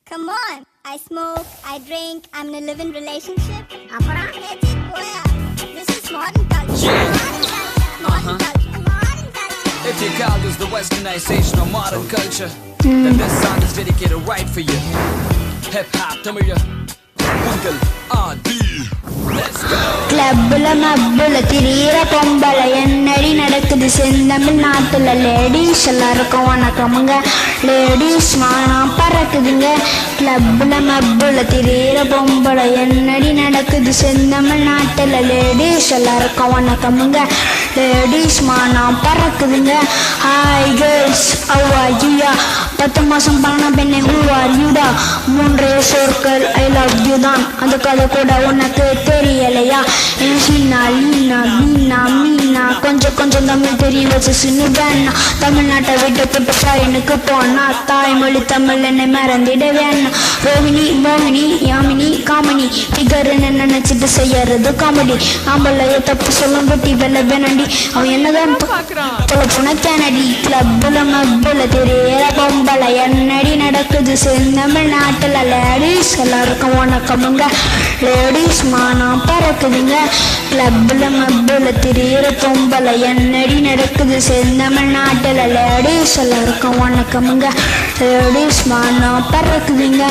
Come on, I smoke, I drink, I'm in a living relationship. Apparently, this is modern culture. Modern culture. Modern culture. If you call this the westernization of modern culture, then this song is dedicated right for you. Hip hop, Tamil, Uncle RD. Let's go. கிளப்ல மப்புல திரியிற பொம்பளை என்னடி நடக்குது செந்தமிழ்நாட்டுல ladies எல்லாருக்கும் வணக்கமுங்க ladies மானம் பறக்குதுங்க கிளப்ல மப்புல திரியிற பொம்பளை என்னடி நடக்குது செந்தமிழ்நாட்டுல லேடிஸ் எல்லாருக்கும் வணக்கமுங்க லேடிஸ் மானம் பறக்குதுங்க hi girls how are you 10 மாசம் பான பெண்ணே ஹூ ஆர் யூடா மூன்றே சொற்கள் ஐ லவ் யூ தான் அந்த கதை கூட உனக்கு தெரியலையா மீனா லீனா மீனா மீனா கொஞ்சம் கொஞ்சம் தமிழ் தெரிய வச்சு சின்ன வேணா தமிழ்நாட்டை விட்டு போட்டு ஃபாரினுக்கு போனா தாய்மொழி தமிழ் என்னை மறந்திட வேணா ரோஹிணி மோகினி யாமினி காமினி ஃபிகர்னு நினைச்சிட்டு செய்யறது காமெடி ஆம்பளைய தப்பு சொல்லும் பட்டி வெள்ள வேணாண்டி அவன் என்னதான் பொழப்புன கேனடி கிளப்புல மப்புல தெரியற பொம்பளை என்னடி நடக்குது செந்தமிழ்நாட்டுல லேடிஸ் எல்லாருக்கும் வணக்கமுங்க லேடிஸ் மானம் பறக்குதுங்க கிளப்ல மப்புல திரியிற பொம்பளை என்னடி நடக்குது செந்தமிழ்நாட்டுல லேடிஸ் எல்லாருக்கும் வணக்கமுங்க லேடிஸ் மானம் பறக்குதுங்க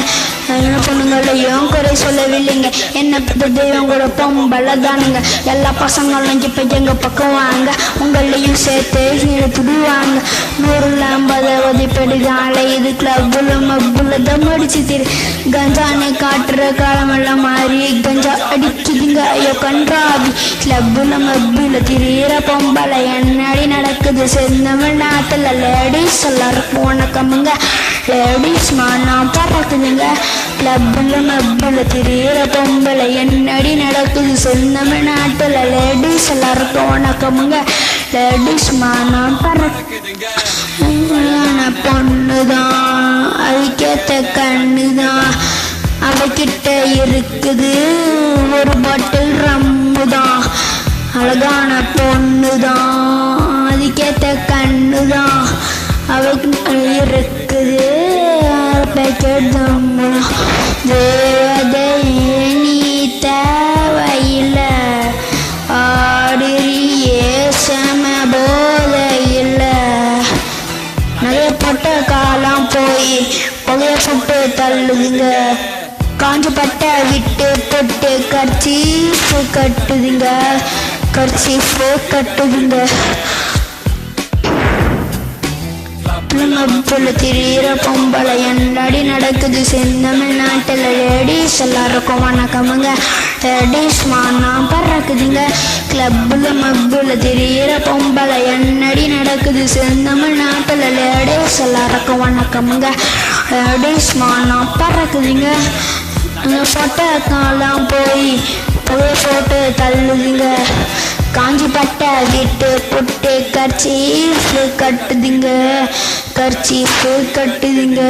என்ன பொண்ணுங்களையும் குறை சொல்லவில்லைங்க என்ன பத்த தெய்வம் கூட பொம்பளை தானுங்க எல்லா பசங்களும் இப்ப எங்க பக்கம் வாங்க உங்களையும் சேர்த்து இழுத்துடுவாங்க 150 பெடுகாலை இது கிளப்புல மப்புல தம் அடிச்சு திரு கஞ்சானை காட்டுற காலமெல்லாம் மாறி கஞ்சா அடிக்குதுங்க ஐயோ கன்றாவி கிளப்புல மப்புல திரியிற பொம்பளை என்னடி நடக்குது செந்தமிழ்நாட்டுல லேடிஸ் எல்லாருக்கும் வணக்கமுங்க லேடிஸ் மானம் பறக்குதுங்க கிளப்புல மப்புல திரியிற பொம்பளை என்னடி நடக்குது செந்தமிழ்நாட்டுல லேடிஸ் எல்லாருக்கும் வணக்கமுங்க லேடிஸ் மானம் பறக்குதுங்க பொண்ணுதான் அதுக்கேத்த கண்ணுதான் அவகிட்ட இருக்குது ஒரு பாட்டில் ரம்முதான் அழகான பொண்ணுதான் அதுக்கேத்த கண்ணுதான் அவகிட்ட இருக்குது பேக்கெட் தம்முதான் தேவதையே நீ தேவையில்ல ஆடுறியே சம போதையில்ல நிறைய பட்ட காலம் போய் புகைய போட்டு தள்ளுதுங்க காஞ்சு பட்டை விட்டு போட்டு கர்ச்சீஃபு கட்டுதுங்க கர்ச்சீஃபு கட்டுதுங்க மப்புல திரியிற பொம்பளை என்னடி நடக்குது செந்தமிழ்நாட்டுல லேடிஸ் எல்லாருக்கும் வணக்கமுங்க லேடிஸ் மானம் பறக்குதுங்க கிளப்புல மப்புல திரியிற பொம்பளை என்னடி நடக்குது செந்தமிழ்நாட்டுல லேடிஸ் எல்லாருக்கும் வணக்கமுங்க லேடிஸ் மானம் பறக்குதுங்க சொட்ட காலம் போய் புகை போட்டு தள்ளுதுங்க காஞ்சி பட்டை விட்டு புட்டு கர்ச்சீஃபு கட்டுதுங்க கர்ச்சீஃபு கட்டுதுங்க